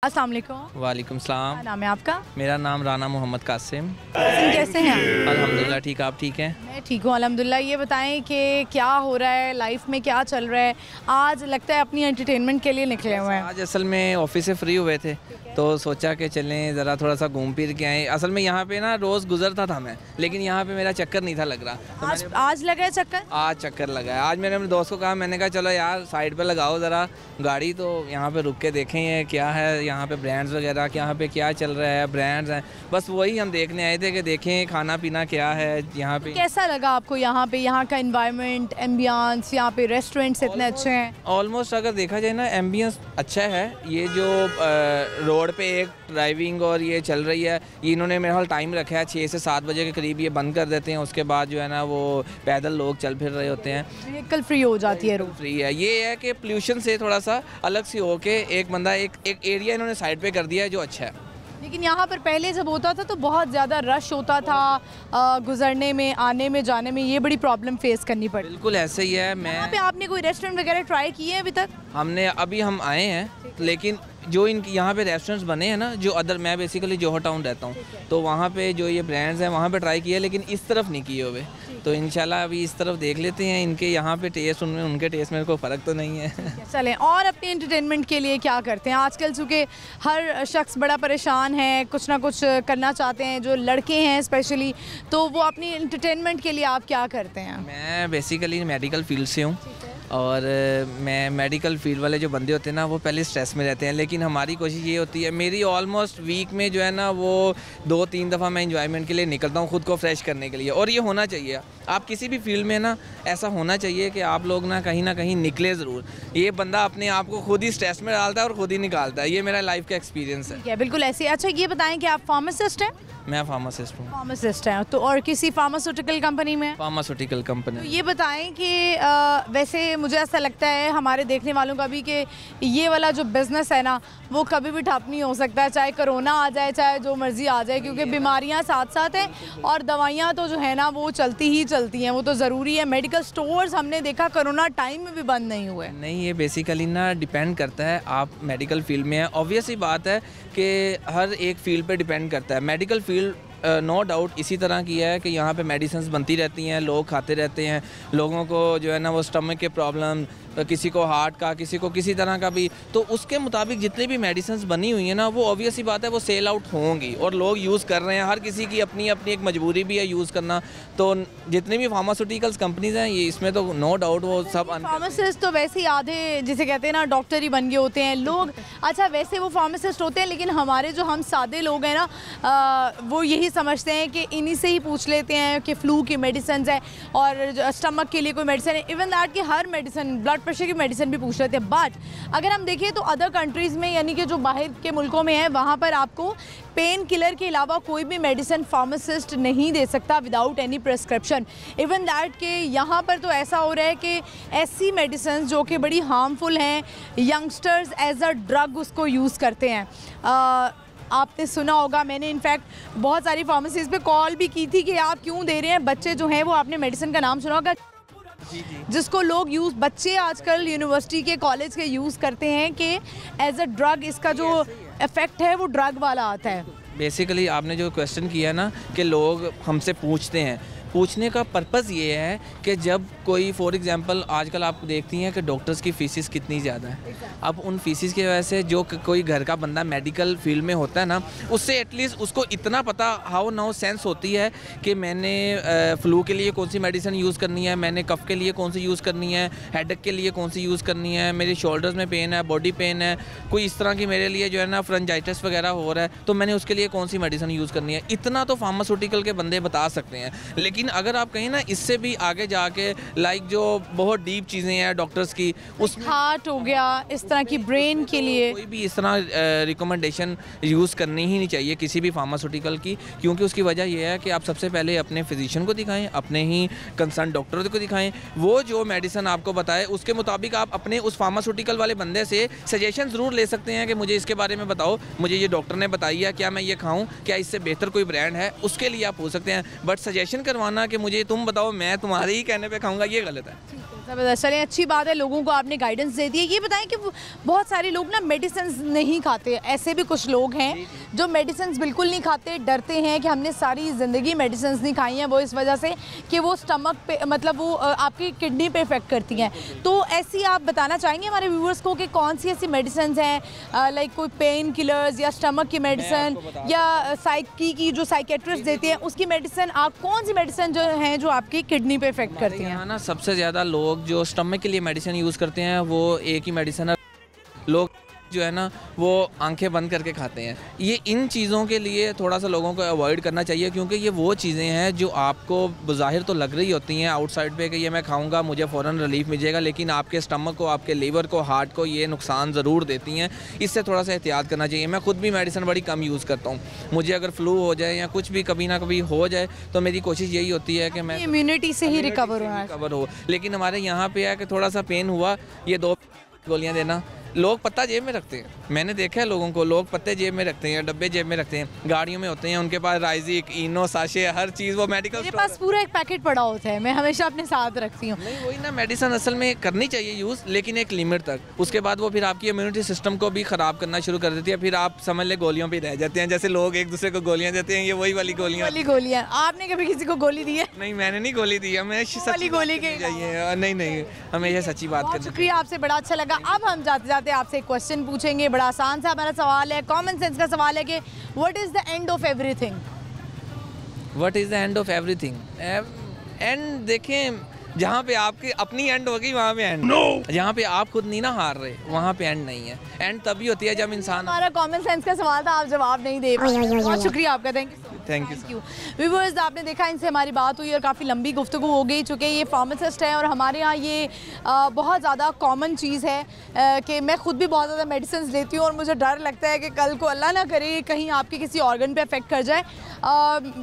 अस्सलाम वालेकुम। वालेकुम सलाम। क्या नाम है आपका? मेरा नाम राना मोहम्मद कासिम। कैसे हैं? अल्हम्दुलिल्लाह ठीक, आप ठीक हैं? मैं ठीक हूँ अल्हम्दुलिल्लाह। ये बताएं कि क्या हो रहा है लाइफ में, क्या चल रहा है? आज लगता है अपनी एंटरटेनमेंट के लिए निकले हुए हैं। आज असल में ऑफिस से फ्री हुए थे तो सोचा कि चलें ज़रा थोड़ा सा घूम फिर के आएँ। असल में यहाँ पे ना रोज़ गुजरता था मैं, लेकिन यहाँ पे मेरा चक्कर नहीं था लग रहा तो आज लगा है चक्कर? आज चक्कर लगा है। आज मैंने अपने दोस्त को कहा, मैंने कहा चलो यार साइड पे लगाओ ज़रा गाड़ी, तो यहाँ पे रुक के देखें ये क्या है, यहाँ पे ब्रांड्स वगैरह यहाँ पे क्या चल रहा है, ब्रांड्स हैं, बस वही हम देखने आए थे कि देखें खाना पीना क्या है यहाँ पे। कैसा लगा आपको यहाँ पे, यहाँ का एनवायरनमेंट, एम्बियंस, यहाँ पे रेस्टोरेंट्स इतने अच्छे हैं? ऑलमोस्ट अगर देखा जाए ना एम्बियंस अच्छा है। ये जो रोड पे एक ड्राइविंग और ये चल रही है, ये इन्होंने मेरे ख्याल टाइम रखा है 6 से 7 बजे के करीब ये बंद कर देते हैं। उसके बाद जो है ना वो पैदल लोग चल फिर रहे होते हैं, व्हीकल फ्री हो जाती है रोड। फ्री है। ये है कि पोल्यूशन से थोड़ा सा अलग सी होके एक बंदा एक एरिया इन्होंने साइड पे कर दिया है जो अच्छा है। लेकिन यहाँ पर पहले जब होता था तो बहुत ज़्यादा रश होता था, गुजरने में, आने में, जाने में ये बड़ी प्रॉब्लम फेस करनी पड़ी। बिल्कुल ऐसे ही है। यहाँ पे आपने कोई रेस्टोरेंट वगैरह ट्राई किए हैं अभी तक? अभी हम आए हैं, लेकिन जो इनके यहाँ पे रेस्टोरेंट्स बने हैं ना, जो अदर, मैं बेसिकली जोहर टाउन रहता हूँ तो वहाँ पे जो ये ब्रांड्स हैं वहाँ पे ट्राई किया, लेकिन इस तरफ नहीं किए हुए। तो इंशाल्लाह अभी इस तरफ देख लेते हैं। इनके यहाँ पे टेस्ट, उनमें उनके टेस्ट में कोई फ़र्क तो नहीं है। चलें, और अपने एंटरटेनमेंट के लिए क्या करते हैं आजकल? चूँकि हर शख्स बड़ा परेशान है, कुछ ना कुछ करना चाहते हैं, जो लड़के हैं स्पेशली, तो वो अपनी एंटरटेनमेंट के लिए आप क्या करते हैं? मैं बेसिकली मेडिकल फील्ड से हूँ और मैं मेडिकल फील्ड वाले जो बंदे होते हैं ना वो पहले स्ट्रेस में रहते हैं, लेकिन हमारी कोशिश ये होती है, मेरी ऑलमोस्ट वीक में जो है ना वो 2-3 दफ़ा मैं इंजॉयमेंट के लिए निकलता हूँ खुद को फ्रेश करने के लिए। और ये होना चाहिए, आप किसी भी फील्ड में ना ऐसा होना चाहिए कि आप लोग ना कहीं निकले ज़रूर। ये बंदा अपने आप को खुद ही स्ट्रेस में डालता है और खुद ही निकालता है। ये मेरा लाइफ का एक्सपीरियंस है। बिल्कुल ऐसे। अच्छा ये बताएं कि आप फार्मासिस्ट हैं? मैं फार्मासिस्ट हूँ। फार्मासिस्ट हैं तो, और किसी फार्मास्यूटिकल कंपनी में? Pharmaceutical company. तो ये बताएं कि वैसे मुझे ऐसा लगता है हमारे देखने वालों का भी कि ये वाला जो बिज़नेस है ना वो कभी भी ठप नहीं हो सकता है, चाहे कोरोना आ जाए, चाहे जो मर्ज़ी आ जाए, क्योंकि बीमारियां साथ साथ हैं और दवाइयां तो जो है ना वो चलती ही चलती हैं, वो तो ज़रूरी है। मेडिकल स्टोर्स हमने देखा कोरोना टाइम में भी बंद नहीं हुए। नहीं, ये बेसिकली ना डिपेंड करता है, आप मेडिकल फील्ड में है, ऑब्वियस ही बात है कि हर एक फील्ड पे डिपेंड करता है। मेडिकल फील्ड नो डाउट इसी तरह की है कि यहाँ पे मेडिसिन्स बनती रहती हैं, लोग खाते रहते हैं, लोगों को जो है ना वो स्टमक के प्रॉब्लम, किसी को हार्ट का, किसी को किसी तरह का भी, तो उसके मुताबिक जितनी भी मेडिसिन्स बनी हुई हैं ना वो ऑब्वियस ही बात है वो सेल आउट होंगी और लोग यूज़ कर रहे हैं। हर किसी की अपनी अपनी एक मजबूरी भी है यूज़ करना। तो जितनी भी फार्मास्यूटिकल्स कंपनीज़ हैं ये इसमें तो नो डाउट वो सब। फार्मासिस्ट तो वैसे ही आधे जिसे कहते हैं ना डॉक्टर ही बन गए होते हैं लोग। अच्छा वैसे वो फार्मासिस्ट होते हैं, लेकिन हमारे जो हम सादे लोग हैं ना वो यही समझते हैं कि इन्हीं से ही पूछ लेते हैं कि फ्लू की मेडिसिन है और स्टमक के लिए कोई मेडिसिन है, इवन दैट कि हर मेडिसिन, ब्लड प्रेशर की मेडिसिन भी पूछ लेते हैं। बट अगर हम देखें तो अदर कंट्रीज़ में, यानी कि जो बाहर के मुल्कों में है, वहाँ पर आपको पेन किलर के अलावा कोई भी मेडिसिन फार्मासिस्ट नहीं दे सकता without any prescription. Even that कि यहाँ पर तो ऐसा हो रहा है कि ऐसी मेडिसिन जो कि बड़ी हार्मफुल हैं, यंगस्टर्स एज अ ड्रग उसको यूज़ करते हैं। आपने सुना होगा, मैंने इनफैक्ट बहुत सारी फार्मेसीज़ पे कॉल भी की थी कि आप क्यों दे रहे हैं बच्चे जो हैं वो, आपने मेडिसिन का नाम सुना होगा जिसको लोग बच्चे आजकल यूनिवर्सिटी के, कॉलेज के यूज़ करते हैं कि एज अ ड्रग, इसका जो इफ़ेक्ट है वो ड्रग वाला आता है। बेसिकली आपने जो क्वेश्चन किया ना कि लोग हमसे पूछते हैं, पूछने का पर्पज़ ये है कि जब कोई, फॉर एग्जांपल आजकल आप देखती हैं कि डॉक्टर्स की फ़ीसिस कितनी ज़्यादा है। अब उन फ़ीसिस की वजह से जो कोई घर का बंदा मेडिकल फील्ड में होता है ना, उससे एटलीस्ट उसको इतना पता हाउ नाउ सेंस होती है कि मैंने फ्लू के लिए कौन सी मेडिसिन यूज़ करनी है, मैंने कफ के लिए कौन सी यूज़ करनी है, हेडेक के लिए कौन सी यूज़ करनी है, मेरे शोल्डर्स में पेन है, बॉडी पेन है, कोई इस तरह की मेरे लिए जो है ना फ्रंजाइटिस वगैरह हो रहा है, तो मैंने उसके लिए कौन सी मेडिसिन यूज़ करनी है। इतना तो फार्मास्यूटिकल के बंदे बता सकते हैं। लेकिन अगर आप कहीं ना इससे भी आगे जाके लाइक जो बहुत डीप चीज़ें हैं डॉक्टर्स की, उस हार्ट हो गया, इस तरह की ब्रेन के लिए कोई भी इस तरह रिकमेंडेशन यूज़ करनी ही नहीं चाहिए किसी भी फार्मास्यूटिकल की, क्योंकि उसकी वजह यह है कि आप सबसे पहले अपने फिजिशियन को दिखाएं, अपने ही कंसर्न डॉक्टर को दिखाएं, वो जो मेडिसिन आपको बताए उसके मुताबिक आप अपने उस फार्मास्यूटिकल वाले बंदे से सजेशन ज़रूर ले सकते हैं कि मुझे इसके बारे में बताओ, मुझे ये डॉक्टर ने बताई है, क्या मैं ये खाऊँ, क्या इससे बेहतर कोई ब्रांड है, उसके लिए आप पूछ सकते हैं। बट सजेशन करवाना कि मुझे तुम बताओ मैं तुम्हारे ही कहने पे खाऊंगा, ये गलत है। ज़बरदस्त, चलें अच्छी बात है, लोगों को आपने गाइडेंस दे दी है। ये बताएं कि बहुत सारे लोग ना मेडिसिन नहीं खाते, ऐसे भी कुछ लोग हैं जो मेडिसिन बिल्कुल नहीं खाते, डरते हैं कि हमने सारी ज़िंदगी मेडिसिन नहीं खाई हैं, वो इस वजह से कि वो स्टमक पे मतलब वो आपकी किडनी पे इफेक्ट करती हैं। तो ऐसी आप बताना चाहेंगे हमारे व्यूअर्स को कि कौन सी ऐसी मेडिसिन हैं, लाइक कोई पेन किलर्स या स्टमक की मेडिसिन या साइकी की जो साइकेट्रिस्ट देती है उसकी मेडिसिन, आप कौन सी मेडिसिन जो हैं जो आपकी किडनी पे इफेक्ट करती हैं? ना सबसे ज़्यादा लोग जो स्टमक के लिए मेडिसिन यूज़ करते हैं वो एक ही मेडिसिन है, लोग जो है ना वो आंखें बंद करके खाते हैं। ये इन चीज़ों के लिए थोड़ा सा लोगों को अवॉइड करना चाहिए, क्योंकि ये वो चीज़ें हैं जो आपको बज़ाहिर तो लग रही होती हैं आउटसाइड पे कि ये मैं खाऊंगा मुझे फ़ौरन रिलीफ मिल जाएगा, लेकिन आपके स्टमक को, आपके लीवर को, हार्ट को ये नुकसान ज़रूर देती हैं। इससे थोड़ा सा एहतियात करना चाहिए। मैं खुद भी मेडिसिन बड़ी कम यूज़ करता हूँ। मुझे अगर फ्लू हो जाए या कुछ भी कभी ना कभी हो जाए तो मेरी कोशिश यही होती है कि मैं इम्यूनिटी से ही रिकवर हो। लेकिन हमारे यहाँ पे है कि थोड़ा सा पेन हुआ, ये 2 गोलियाँ देना। लोग पत्ता जेब में रखते हैं, मैंने देखा है लोगों को, लोग पत्ते जेब में रखते हैं, डब्बे जेब में रखते हैं, गाड़ियों में होते हैं उनके पास राइजिक, इनो, साशे, हर चीज़ वो मेडिकल मेरे पास पूरा एक पैकेट पड़ा होता है, मैं हमेशा अपने साथ रखती हूँ। नहीं वही ना, मेडिसिन असल में करनी चाहिए यूज़, लेकिन एक लिमिट तक। उसके बाद वो फिर आपकी इम्यूनिटी सिस्टम को भी ख़राब करना शुरू कर देती है, फिर आप समझ ले गोलियों पर रह जाते हैं। जैसे लोग एक दूसरे को गोलियाँ देते हैं, ये वही वाली गोलियाँ। आपने कभी किसी को गोली दी है? नहीं मैंने नहीं गोली दी है, मैं सच्ची गोली के चाहिए। नहीं हमेशा सच्ची बात करनी। शुक्रिया, आपसे बड़ा अच्छा लगा। अब हम जाते जाते आपसे एक क्वेश्चन पूछेंगे, बड़ा आसान सा हमारा सवाल है, कॉमन सेंस का सवाल है कि what is the end of everything? What is the end of everything? And देखें, जहाँ पे आपकी अपनी एंड होगी वहाँ पे एंड। जहाँ पे आप खुद नहीं ना हार रहे वहाँ पे एंड नहीं है। एंड तभी होती है जब इंसान। हमारा कॉमन सेंस का सवाल था, आप जवाब नहीं दे पाए। बहुत शुक्रिया आपका, थैंक यू। व्यूअर्स, आपने देखा इनसे हमारी बात हुई और काफ़ी लंबी गुफ्तगू हो गई, चूँकि ये फार्मासिस्ट है और हमारे यहाँ ये बहुत ज़्यादा कॉमन चीज़ है कि मैं खुद भी बहुत ज़्यादा मेडिसिन लेती हूँ और मुझे डर लगता है कि कल को अल्लाह ना करे कहीं आपके किसी ऑर्गन पे अफेक्ट कर जाए।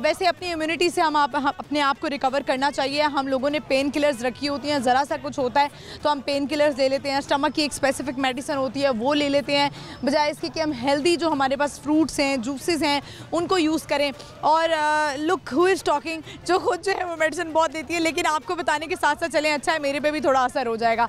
वैसे अपनी इम्यूनिटी से हम अपने आप को रिकवर करना चाहिए। हम लोगों ने पेन किलर्स रखी होती हैं, ज़रा सा कुछ होता है तो हम पेन किलर्स ले लेते हैं, स्टमक की एक स्पेसिफिक मेडिसिन होती है वो ले लेते हैं, बजाय इसके कि हम हेल्दी जो हमारे पास फ्रूट्स हैं, जूसेस हैं, उनको यूज़ करें। और लुक हु इज़ टॉकिंग, जो खुद जो है वो मेडिसिन बहुत देती है, लेकिन आपको बताने के साथ साथ चलें, अच्छा है मेरे पे भी थोड़ा असर हो जाएगा।